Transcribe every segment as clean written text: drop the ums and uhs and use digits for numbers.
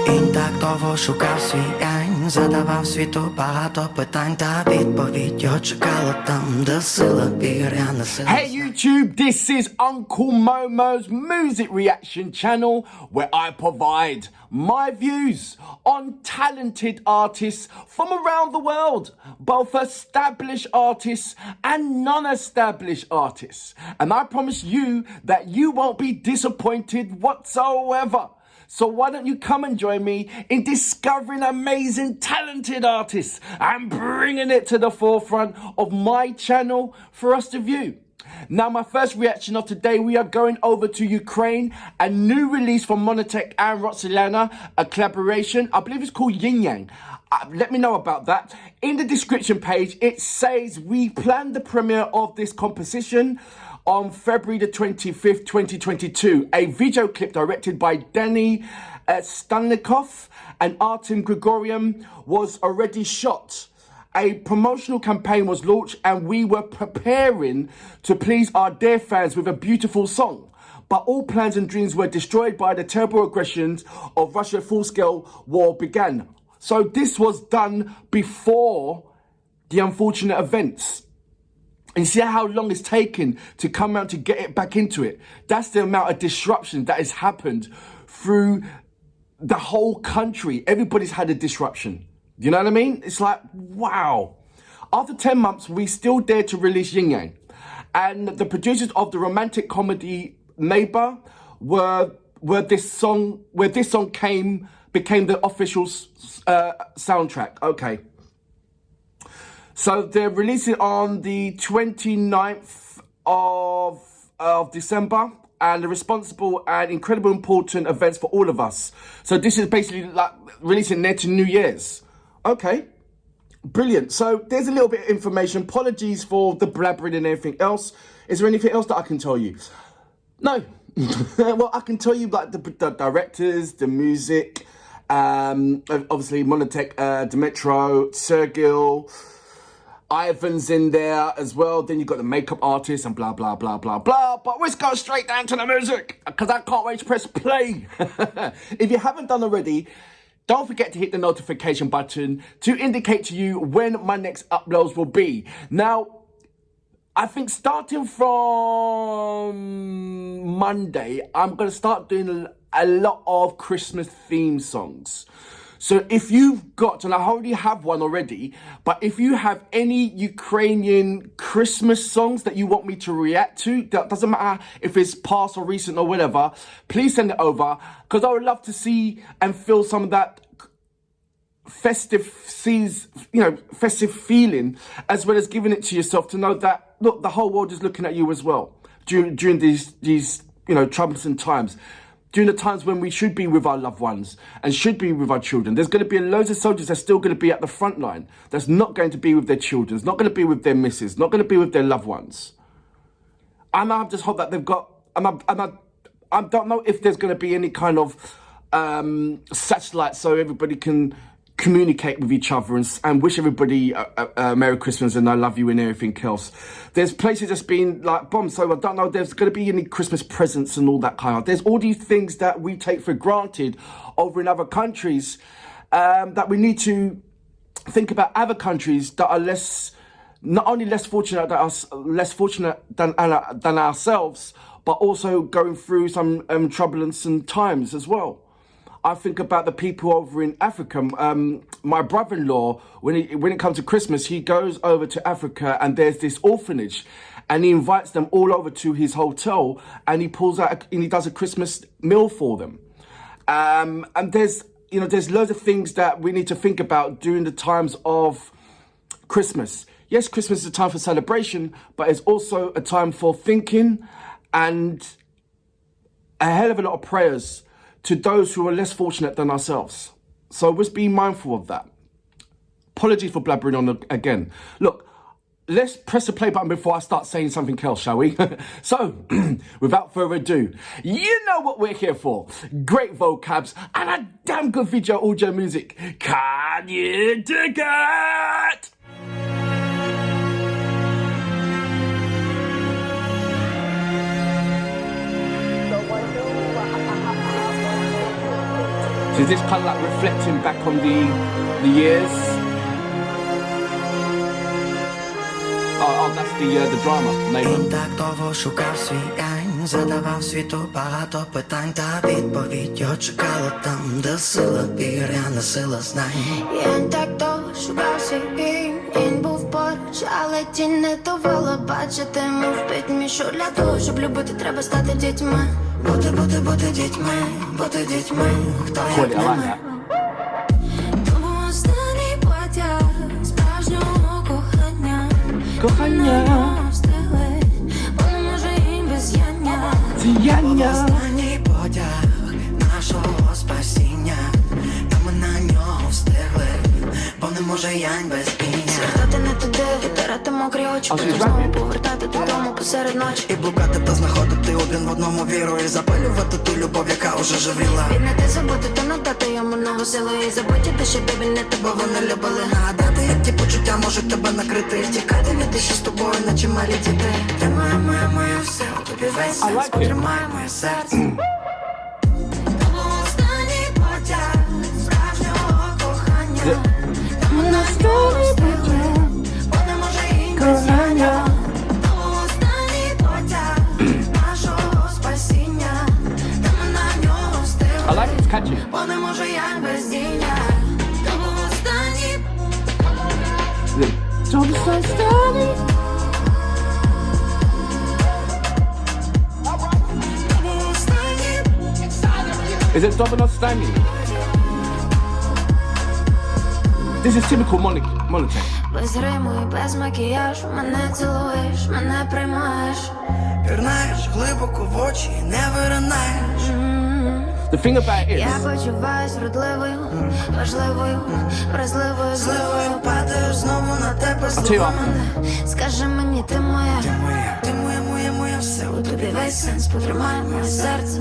Інь так довго шукав свій янь, задавав світу багато питань, та відповідь його чекала там, де сила віри, а не сила. Hey YouTube, this is Uncle Momo's music reaction channel where I provide my views on talented artists from around the world, both established artists and non-established artists. And I promise you that you won't be disappointed whatsoever. So why don't you come and join me in discovering amazing talented artists and bringing it to the forefront of my channel for us to view. Now, my first reaction of today, we are going over to Ukraine, a new release from MONATIK ROXOLANA, a collaboration, I believe it's called Інь-Ян. Let me know about that. In the description page, it says we planned the premiere of this composition on February the 25th, 2022. A video clip directed by Dennis Stulnikov and Артем Григорян was already shot. A promotional campaign was launched and we were preparing to please our dear fans with a beautiful song. But all plans and dreams were destroyed by the terrible aggressions of Russia's full-scale war began. So this was done before the unfortunate events. And you see how long it's taken to come out to get it back into it. That's the amount of disruption that has happened through the whole country. Everybody's had a disruption. You know what I mean? It's like, wow. After 10 months, we still dared to release Інь-Ян. And the producers of the romantic comedy Neighbor where this song became the official soundtrack. Okay. So they're releasing on the 29th of December, and they're responsible and incredibly important events for all of us. So this is basically like releasing near to New Year's. Okay, brilliant. So there's a little bit of information. Apologies for the blabbering and everything else. Is there anything else that I can tell you? No. Well, I can tell you like the directors, the music, obviously MONATIK, Dimitro, Sergil, Ivan's in there as well. Then you've got the makeup artist and blah, blah, blah, blah, blah. But let's go straight down to the music because I can't wait to press play. If you haven't done already, don't forget to hit the notification button to indicate to you when my next uploads will be. Now, I think starting from Monday, I'm going to start doing a lot of Christmas theme songs. So if you've got, and I already have one already, but if you have any Ukrainian Christmas songs that you want me to react to, that doesn't matter if it's past or recent or whatever, please send it over, because I would love to see and feel some of that festive feeling, as well as giving it to yourself to know that, look, the whole world is looking at you as well during these troublesome times. During the times when we should be with our loved ones and should be with our children. There's going to be loads of soldiers that's still going to be at the front line, that's not going to be with their children, not going to be with their missus, not going to be with their loved ones. And I just hope that they've got, I don't know if there's going to be any kind of satellite so everybody can communicate with each other and wish everybody a Merry Christmas and I love you and everything else. There's places that's been like bombed, so I don't know if there's going to be any Christmas presents and all that kind of. There's all these things that we take for granted over in other countries that we need to think about other countries that are not only less fortunate than ourselves, but also going through some troublesome times as well. I think about the people over in Africa. My brother-in-law, when it comes to Christmas, he goes over to Africa and there's this orphanage and he invites them all over to his hotel and he pulls out and he does a Christmas meal for them. And there's loads of things that we need to think about during the times of Christmas. Yes, Christmas is a time for celebration, but it's also a time for thinking and a hell of a lot of prayers to those who are less fortunate than ourselves. So let's be mindful of that. Apologies for blabbering on again. Look, let's press the play button before I start saying something else, shall we? So, without further ado, you know what we're here for. Great vocabs and a damn good video audio music. Can you dig it? So is this kind of like reflecting back on the years? Oh, that's the drama, neighbor. Він так довго шукав свій янь, задавав світу багато питань, та відповідь його чекала там, де сила віри, а не сила знань. Він так довго шукав свій інь, він був поруч, але тінь не довела бачити мов пітьмі, що для того, щоб любити, треба стати дітьми. Бути дітьми, бути дітьми, хто як Cool, I не like ми. that. То був останній потяг справжнього кохання. Кохання. На нього встигли, бо не може їм без яння. Зіяння. Останній потяг нашого спасіння, та ми на нього встигли, бо не може янь без іння. Звертати не туди, витирати мокрі очі, потім знову повертати додому посеред ночі. І блукати та знаходити один в одному віру, і запалювати ту любов, яка уже живіла. Віднати, забути, та надати йому нову силу, і забути те, що біль не Бо тебе. вони любили нагадати, як ті почуття можуть тебе накрити, і втікати від тиші з тобою, наче малі діти. Ти моя, все, у тобі весь I сенс, like it. потримай моє серце. То був останній потяг справжнього кохання. Та ми на нього встигли, бо не може їм без яння. То був останній потяг нашого спасіння. Та ми на нього I встигли, like it, it's catchy. бо не може янь без діння. То був останній, Don't be so steady. то був останній. Is it Domino Stanley? This is typical Monatik. Без гриму і без макіяжу мене цілуєш, мене приймаєш. Пірнаєш глибоко в очі, не виринаєш. The thing about it Я is, почуваюсь вродливою, важливою, вразливою, зливою. Падаєш знову на тебе tell you злива what. мене. Скажи мені, ти моя, Ти моя, все у тобі весь сенс, потримай моє серце.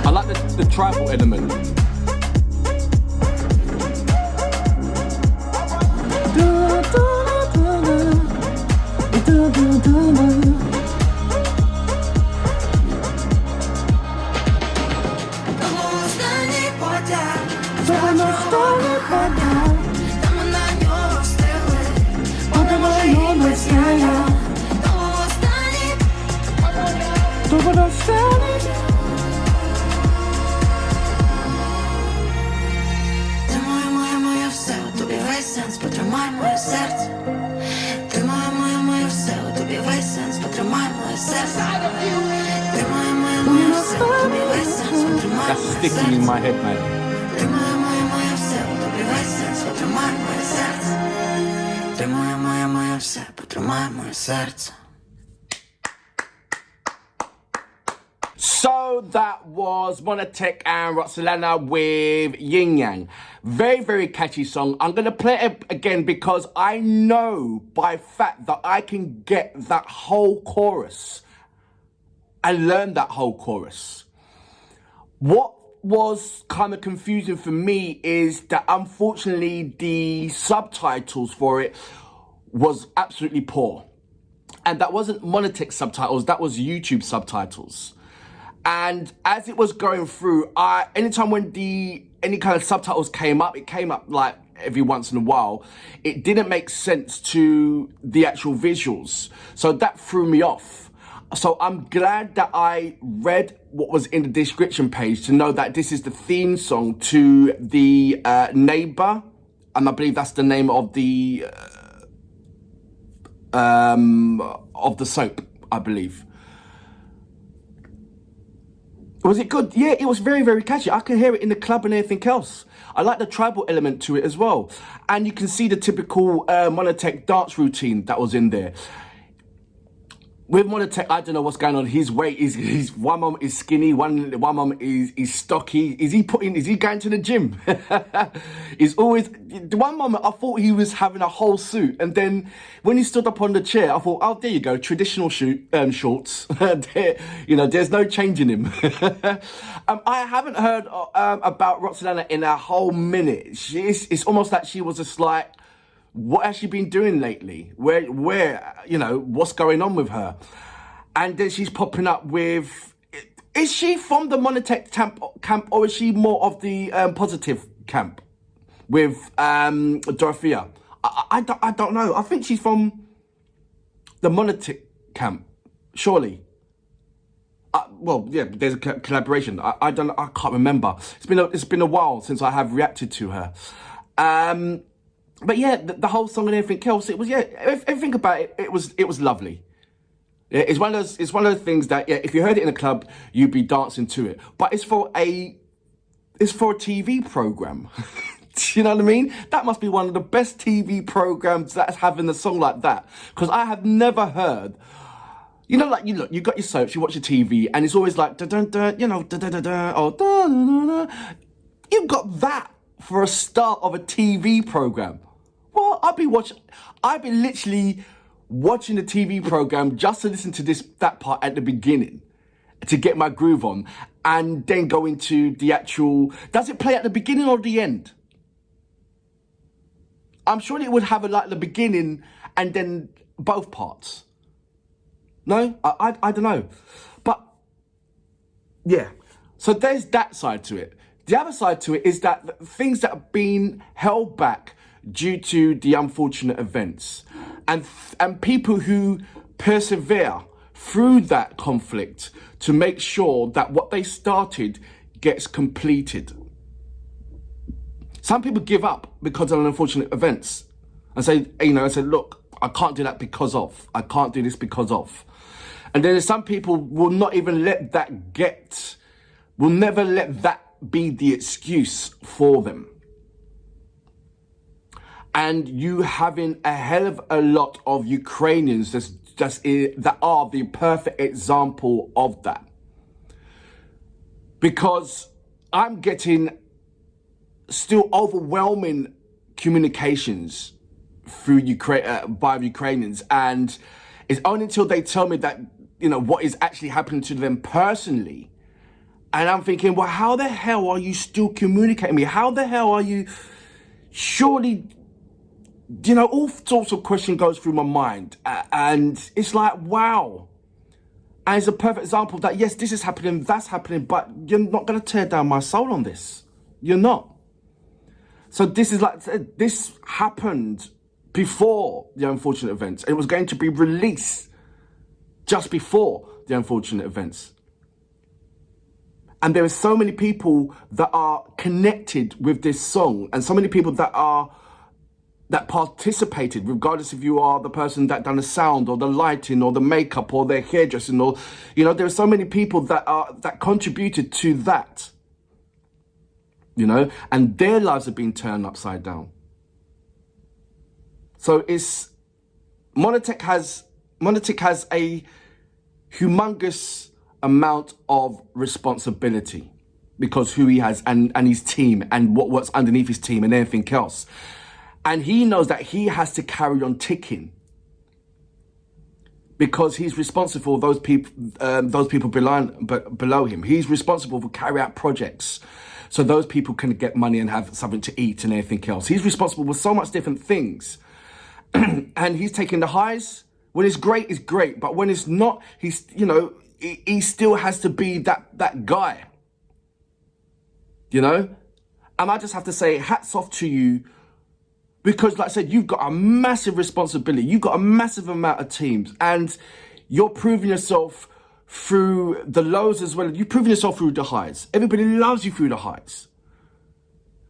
I like the tribal element. То був останній потяг справжнього кохання. Та ми на нього встигли, бо не може їм без яння. То був останній, Ти моя, все у тобі весь сенс, потримай моє серце. Ти моя, все у тобі весь сенс, потримай моє серце. Ти моя, все у тобі весь сенс, потримай That's моє sticking in серце. my head, man. Ти моя, все у тобі весь сенс, потримай моє серце. Ти моя, все, потримай моє серце. So that was Monatik and Roxolana with Yin-Yang. Very, very catchy song. I'm going to play it again because I know by fact that I can get that whole chorus and learn that whole chorus. What was kind of confusing for me is that unfortunately the subtitles for it was absolutely poor. And that wasn't Monatik subtitles, that was YouTube subtitles. And as it was going through, anytime when any kind of subtitles came up, it came up like every once in a while. It didn't make sense to the actual visuals. So that threw me off. So I'm glad that I read what was in the description page to know that this is the theme song to the Neighbor. And I believe that's the name of the soap, I believe. Was it good? Yeah, it was very, very catchy. I can hear it in the club and everything else. I like the tribal element to it as well. And you can see the typical Monatik dance routine that was in there. With Monatik, I don't know what's going on. His weight is one moment is skinny, one moment is stocky. Is he going to the gym? He's always, one moment I thought he was having a whole suit, and then when he stood up on the chair, I thought, oh, there you go, traditional shorts. There's no changing him. I haven't heard about Roxolana in a whole minute. It's almost like she was just like, what has she been doing lately? Where, what's going on with her? And then she's popping up with Is she from the MONATIK camp, or is she more of the positive camp with Dorothea? I don't know. I think she's from the MONATIK camp, surely. Well, yeah, there's a collaboration. I can't remember. It's been a while since I have reacted to her. But yeah, the whole song and everything else, it was, yeah, everything about it, it was lovely. It's one of those things that, yeah, if you heard it in a club, you'd be dancing to it. But it's for a TV program. Do you know what I mean? That must be one of the best TV programs that's having a song like that. Because I have never heard, you know, like you got your soaps, you watch your TV, and it's always like, da-dun-dun, you know, da-da-da-da, or da-da-da-da. You've got that for a start of a TV program. Well, I'd be literally watching the TV program just to listen to that part at the beginning to get my groove on, and then go into the actual. Does it play at the beginning or the end? I'm sure it would have the beginning and then both parts. No, I don't know, but yeah. So there's that side to it. The other side to it is that things that have been held back due to the unfortunate events, and people who persevere through that conflict to make sure that what they started gets completed. Some people give up because of unfortunate events and say, look, I can't do that because of, I can't do this because of. And then some people will not even will never let that be the excuse for them. And you having a hell of a lot of Ukrainians that are the perfect example of that. Because I'm getting still overwhelming communications through by Ukrainians, and it's only until they tell me that, you know, what is actually happening to them personally. And I'm thinking, well, how the hell are you still communicating with me? How the hell are you? Surely, you know, all sorts of questions goes through my mind. And it's like, wow. And it's a perfect example that, yes, this is happening, that's happening, but you're not going to tear down my soul on this. You're not. So this happened before the unfortunate events. It was going to be released just before the unfortunate events. And there are so many people that are connected with this song, and so many people that participated, regardless if you are the person that done the sound or the lighting or the makeup or their hairdressing, or, you know, there are so many people that contributed to that, you know, and their lives have been turned upside down. So MONATIK has a humongous amount of responsibility because who he has and his team and what's underneath his team and everything else. And he knows that he has to carry on ticking because he's responsible for those people below him. He's responsible for carry out projects so those people can get money and have something to eat and everything else. He's responsible for so much different things. And he's taking the highs. When it's great, but when it's not, he's, you know, he still has to be that guy, you know? And I just have to say, hats off to you, because like I said, you've got a massive responsibility. You've got a massive amount of teams, and you're proving yourself through the lows as well. You're proving yourself through the highs. Everybody loves you through the highs.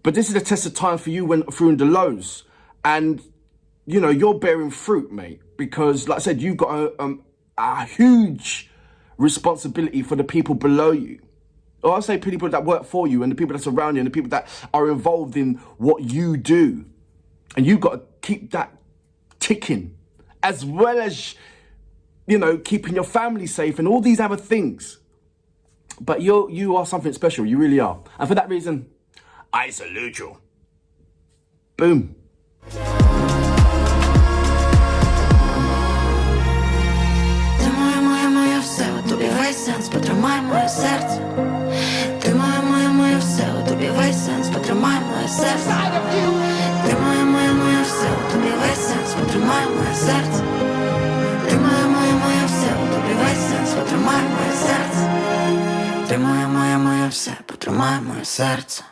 But this is a test of time for you through the lows. And, you know, you're bearing fruit, mate, because like I said, you've got a huge responsibility for the people below you. Or I'll say people that work for you and the people that surround you and the people that are involved in what you do. And you've got to keep that ticking, as well as, you know, keeping your family safe and all these other things. But you are something special, you really are. And for that reason, I salute you. Boom. Весь сенс, потримай моє серце. Ти моє все, у тобі весь сенс, потримай моє серце. Ти моє все, у тобі весь сенс, потримай моє серце. Ти моє все, у тобі весь сенс, потримай моє серце. Ти моє, моє, моє все, потримай моє серце.